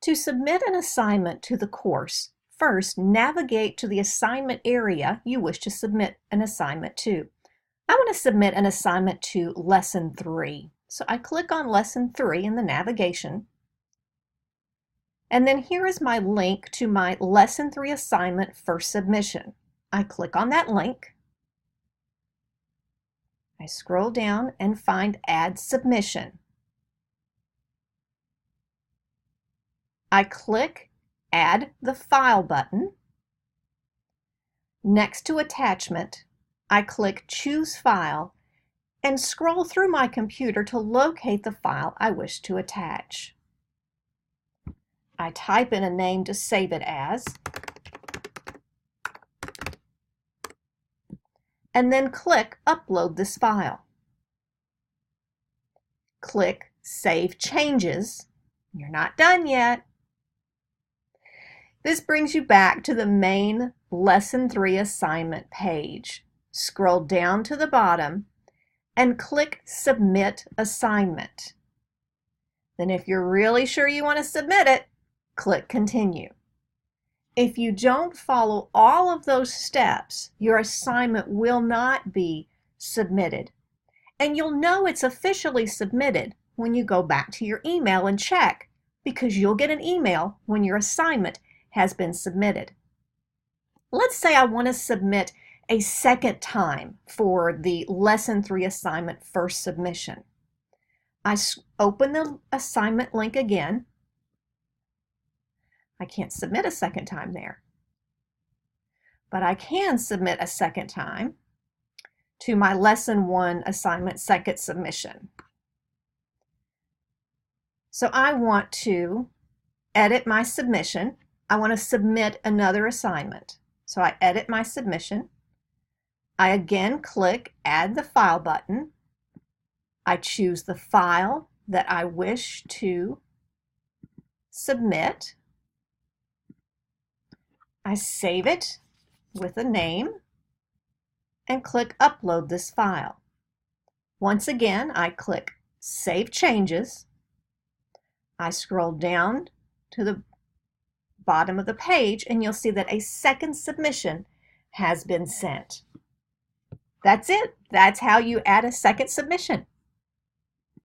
To submit an assignment to the course, first navigate to the assignment area you wish to submit an assignment to. I want to submit an assignment to Lesson 3. So I click on Lesson 3 in the navigation. And then here is my link to my Lesson 3 assignment for submission. I click on that link. I scroll down and find Add Submission. I click Add the File button. Next to Attachment, I click Choose File and scroll through my computer to locate the file I wish to attach. I type in a name to save it as, and then click Upload this file. Click Save Changes. You're not done yet. This brings you back to the main Lesson 3 assignment page. Scroll down to the bottom and click Submit Assignment. Then if you're really sure you want to submit it, click Continue. If you don't follow all of those steps, your assignment will not be submitted. And you'll know it's officially submitted when you go back to your email and check, because you'll get an email when your assignment has been submitted. Let's say I want to submit a second time for the Lesson 3 assignment first submission. I open the assignment link again. I can't submit a second time there, but I can submit a second time to my Lesson 1 assignment second submission. So I want to edit my submission. I want to submit another assignment. So I edit my submission. I again click Add the File button. I choose the file that I wish to submit. I save it with a name and click Upload this file. Once again, I click Save Changes. I scroll down to the bottom of the page and you'll see that a second submission has been sent. That's it. That's how you add a second submission.